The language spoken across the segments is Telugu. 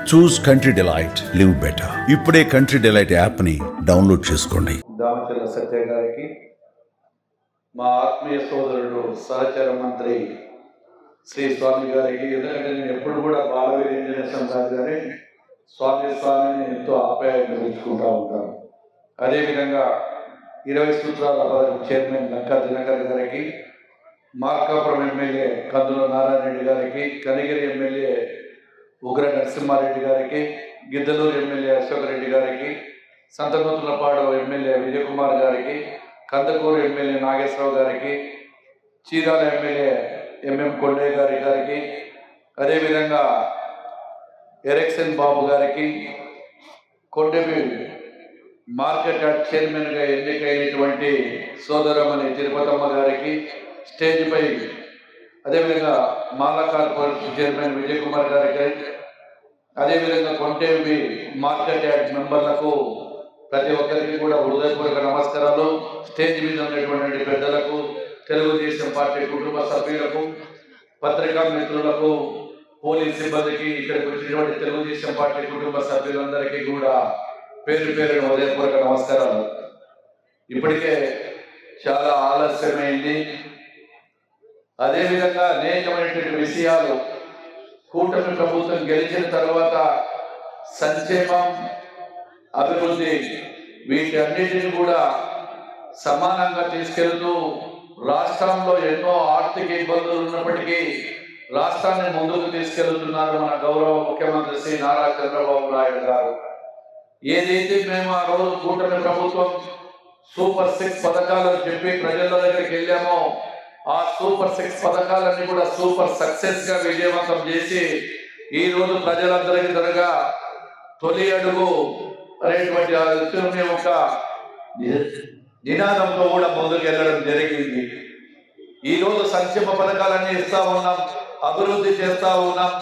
చూస్ కంట్రీ డిలైట్, లివ్ బెటర్. ఇప్పుడే కంట్రీ డిలైట్ యాప్ ని డౌన్లోడ్ చేసుకోండి. దామచర్ల సత్య గారికి, మా ఆత్మీయ సోదరుడు సహచర మంత్రి శ్రీ స్వామి గారికి, ఎందుకంటే నేను ఎప్పుడు కూడా బాలవీరేంజనేశ్వరం గారి గారి స్వామిని ఎంతో ఆప్యాయంగా పిలుచుకుంటూ ఉంటాను. అదేవిధంగా 20 సూత్రాల పథకం చైర్మన్ నక్కా దినకర్ గారికి, మార్కాపురం ఎమ్మెల్యే కందుల నారాయణ రెడ్డి గారికి, కనిగిరి ఎమ్మెల్యే ఉగ్ర నరసింహారెడ్డి గారికి, గిద్దలూరు ఎమ్మెల్యే అశోక్ రెడ్డి గారికి, సంతనూతులపాడు ఎమ్మెల్యే విజయ్ కుమార్ గారికి, కందకూరు ఎమ్మెల్యే నాగేశ్వరరావు గారికి, చీరాల ఎమ్మెల్యే ఎంఎం కొండయ్య గారికి, అదేవిధంగా ఎరెక్సన్ బాబు గారికి, కొండపి మార్కెట్ యార్డ్ చైర్మన్గా ఎన్నికైనటువంటి సోదరమణి తిరుపతమ్మ గారికి, స్టేజ్పై అదేవిధంగా మాల కార్పొరేషన్ చైర్మన్ విజయ్ కుమార్ గారికి, అదేవిధంగా కొంటేపి మార్కెట్ యార్డ్ మెంబర్లకు ప్రతి ఒక్కరికి కూడా హృదయపూర్వక నమస్కారాలు. స్టేజ్ మీద ఉన్నటువంటి పెద్దలకు, తెలుగుదేశం పార్టీ కుటుంబ సభ్యులకు, పత్రికా మిత్రులకు, పోలీస్ సిబ్బందికి, ఇక్కడికి వచ్చినటువంటి తెలుగుదేశం పార్టీ కుటుంబ సభ్యులందరికీ కూడా పేరు పేరున హృదయపూర్వక నమస్కారాలు. ఇప్పటికే చాలా ఆలస్యమైంది. అదేవిధంగా అనేకమైనటువంటి విషయాలు కూటమి ప్రభుత్వం గెలిచిన తర్వాత సంక్షేమం, అభివృద్ధి వీటన్నిటిని కూడా సమానంగా తీసుకెళ్తూ రాష్ట్రంలో ఎన్నో ఆర్థిక ఇబ్బందులు ఉన్నప్పటికీ రాష్ట్రాన్ని ముందుకు తీసుకెళ్తున్నారు మన గౌరవ ముఖ్యమంత్రి శ్రీ నారా చంద్రబాబు నాయుడు గారు. ఏదైతే మేము ఆ రోజు కూటమి ప్రభుత్వం సూపర్ 6 పథకాలను చెప్పి ప్రజల దగ్గరికి వెళ్ళామో, ఆ సూపర్ 6 పథకాలన్నీ కూడా సూపర్ సక్సెస్ గా విజయవంతం చేసి ఈ రోజు ప్రజలందరికీ త్వరగా తొలి అడుగు అనేటువంటి ఒక నినాదంతో కూడా ముందుకు వెళ్ళడం జరిగింది. ఈ రోజు సంక్షేమ పథకాలన్నీ ఇస్తా ఉన్నాం, అభివృద్ధి చేస్తా ఉన్నాం.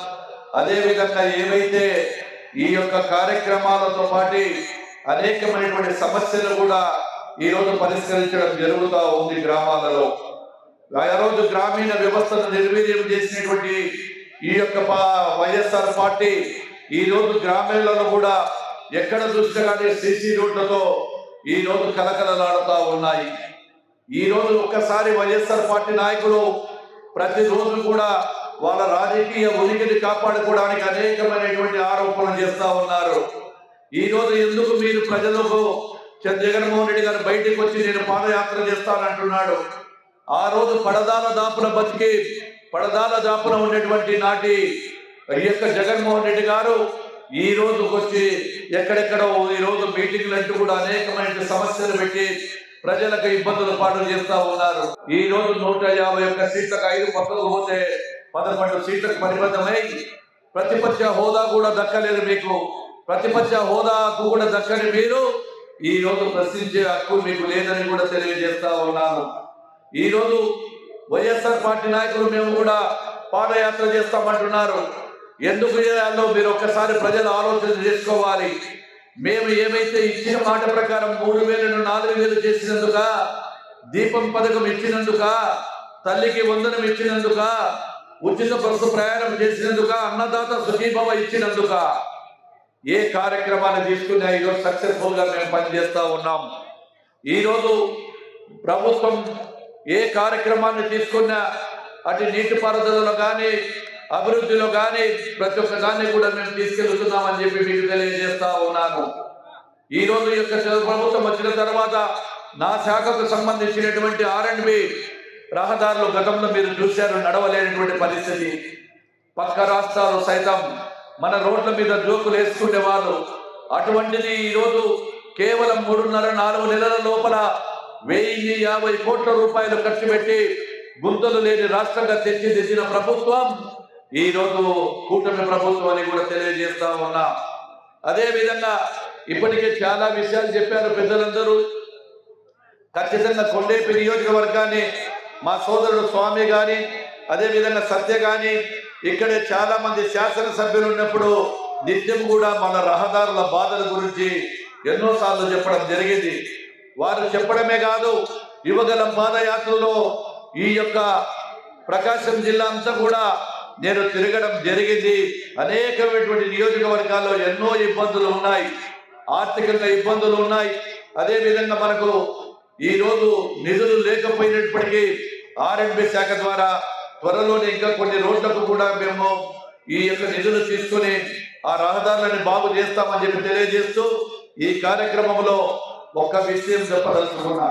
అదేవిధంగా ఏవైతే ఈ యొక్క కార్యక్రమాలతో పాటు అనేకమైనటువంటి సమస్యలు కూడా ఈ రోజు పరిష్కరించడం జరుగుతూ ఉంది గ్రామాలలో. ఆ రోజు గ్రామీణ వ్యవస్థను నిర్వీర్యం చేసినటువంటి ఈ యొక్క వైఎస్ఆర్ పార్టీ ఈ రోజు గ్రామాలలో కూడా ఎక్కడ చూసినా సీసీ రోడ్లతో ఈ రోజు కలకలలాడుతూ ఉన్నాయి. ఈ రోజు ఒక్కసారి వైఎస్ఆర్ పార్టీ నాయకులు ప్రతిరోజు కూడా వాళ్ళ రాజకీయ ఉనికిని కాపాడుకోవడానికి అనేకమైనటువంటి ఆరోపణలు చేస్తూ ఉన్నారు. ఈ రోజు ఎందుకు మీరు ప్రజలకు జగన్మోహన్ రెడ్డి గారు బయటికి వచ్చి నేను పాదయాత్ర చేస్తానంటున్నాడు. ఆ రోజు పడదాల దాపున బతికి పడదాల దాపున ఉన్నటువంటి నాటి ఈ యొక్క జగన్మోహన్ రెడ్డి గారు ఈ రోజు వచ్చి ఎక్కడెక్కడో ఈ రోజు మీటింగ్లు అంటూ కూడా అనేకమైన సమస్యలు పెట్టి ప్రజలకు ఇబ్బందులు పాటు చేస్తా ఉన్నారు. ఈ రోజు 151 సీట్లకు 5 పక్కకు పోతే 11 సీట్లకు పరిమితమై ప్రతిపక్ష హోదా కూడా దక్కలేదు. మీకు ప్రతిపక్ష హోదాకు కూడా దక్కని మీరు ఈ రోజు ప్రశ్నించే హక్కు మీకు లేదని కూడా తెలియజేస్తా ఉన్నాను. ఈ రోజు వైఎస్ఆర్ పార్టీ నాయకులు మేము కూడా పాదయాత్ర చేస్తామంటున్నారు. ఎందుకు చేయాలో మీరు ఒక్కసారి ప్రజలు ఆలోచన చేసుకోవాలి. మేము ఏమైతే ఇచ్చిన మాట ప్రకారం 3000 4000 చేసినందుక, దీపం పథకం ఇచ్చినందుక, తల్లికి వందనం ఇచ్చినందుక, ఉచిత బస్సు ప్రయాణం చేసినందుక, అన్నదాత సుఖీభవ ఇచ్చినందుక, ఏ కార్యక్రమాన్ని తీసుకున్నా ఈరోజు సక్సెస్ఫుల్ గా మేము పనిచేస్తా ఉన్నాం. ఈరోజు ప్రభుత్వం ఏ కార్యక్రమాన్ని తీసుకున్నా అటు నీటిపారుదలలో కానీ అభివృద్ధిలో కానీ ప్రతి ఒక్క దాన్ని కూడా మేము తీసుకెళ్తున్నామని చెప్పి మీకు తెలియజేస్తా ఉన్నాను. ఈ రోజు యొక్క ప్రభుత్వం వచ్చిన తర్వాత నా శాఖకు సంబంధించినటువంటి R&B రహదారులు గతంలో మీరు చూశారు, నడవలేనటువంటి పరిస్థితి. పక్క రాష్ట్రాలు సైతం మన రోడ్ల మీద జోకులు వేసుకునే వాళ్ళు. అటువంటిది ఈరోజు కేవలం 3.5-4 నెలల లోపల 1050 కోట్ల రూపాయలు ఖర్చు పెట్టి గుంతలు లేని రాష్ట్రంగా తెచ్చిన ప్రభుత్వం ఈ రోజు కూటమి ప్రభుత్వం అని కూడా తెలియజేస్తా ఉన్నా. అదే విధంగా ఇప్పటికే చాలా విషయాలు చెప్పారు పెద్దలందరూ. ఖచ్చితంగా కొండేపి నియోజకవర్గాన్ని మా సోదరుడు స్వామి గాని, అదేవిధంగా సత్య గాని, ఇక్కడే చాలా మంది శాసనసభ్యులు ఉన్నప్పుడు నిత్యం కూడా మన రహదారుల బాధల గురించి ఎన్నోసార్లు చెప్పడం జరిగింది. వారు చెప్పడమే కాదు, యువగలం పాదయాత్రలో ఈ యొక్క ప్రకాశం జిల్లా అంతా కూడా నేను తిరగడం జరిగింది. అనేకమైనటువంటి నియోజకవర్గాల్లో ఎన్నో ఇబ్బందులు ఉన్నాయి, ఆర్థికంగా ఇబ్బందులు ఉన్నాయి. అదే విధంగా మనకు ఈరోజు నిధులు లేకపోయినప్పటికీ ఆర్ఎండ్బి శాఖ ద్వారా త్వరలోనే ఇంకా కొన్ని రోడ్లకు కూడా మేము ఈ యొక్క నిధులు తీసుకుని ఆ రహదారులను బాగు చేస్తామని చెప్పి తెలియజేస్తూ ఈ కార్యక్రమంలో ఒక విషయం చెప్పదలుచుకున్నా.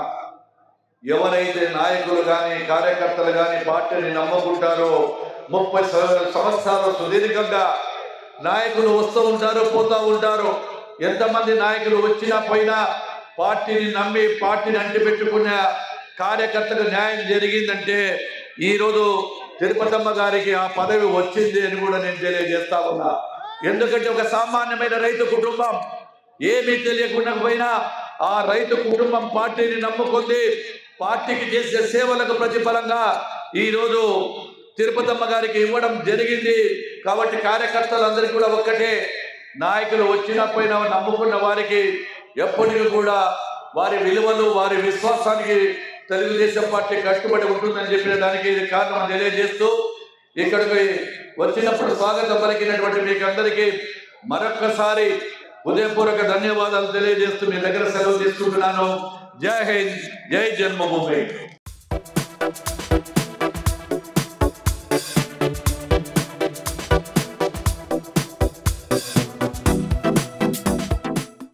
ఎవరైతే నాయకులు కానీ కార్యకర్తలు కానీ పార్టీని నమ్ముకుంటారో 30 సంవత్సరాలు సుదీర్ఘంగా నాయకులు వస్తూ ఉంటారు, పోతూ ఉంటారు. ఎంతమంది నాయకులు వచ్చినా పోయినా పార్టీని నమ్మి పార్టీని అంటిపెట్టుకున్న కార్యకర్తకు న్యాయం జరిగిందంటే ఈరోజు తిరుపతమ్మ గారికి ఆ పదవి వచ్చింది అని కూడా నేను తెలియజేస్తా ఉన్నా. ఎందుకంటే ఒక సామాన్యమైన రైతు కుటుంబం, ఏమీ తెలియకుండా పోయినా ఆ రైతు కుటుంబం పార్టీని నమ్ముకుంది, పార్టీకి చేసే సేవలకు ప్రతిఫలంగా ఈరోజు తిరుపతమ్మ గారికి ఇవ్వడం జరిగింది. కాబట్టి కార్యకర్తలందరికీ కూడా ఒక్కటే, నాయకులు వచ్చినా పోయినా నమ్ముకున్న వారికి ఎప్పటికీ కూడా వారి విలువలు వారి విశ్వాసానికి తెలుగుదేశం పార్టీ కట్టుబడి ఉంటుందని చెప్పిన దానికి ఇది కారణం తెలియజేస్తూ ఇక్కడికి వచ్చినప్పుడు స్వాగతం పలికినటువంటి మీకు అందరికీ మరొక్కసారి హృదయపూర్వక ధన్యవాదాలు తెలియజేస్తూ మీ దగ్గర సెలవు తీసుకుంటున్నాను. జై హింద్, జై జన్మభూమి.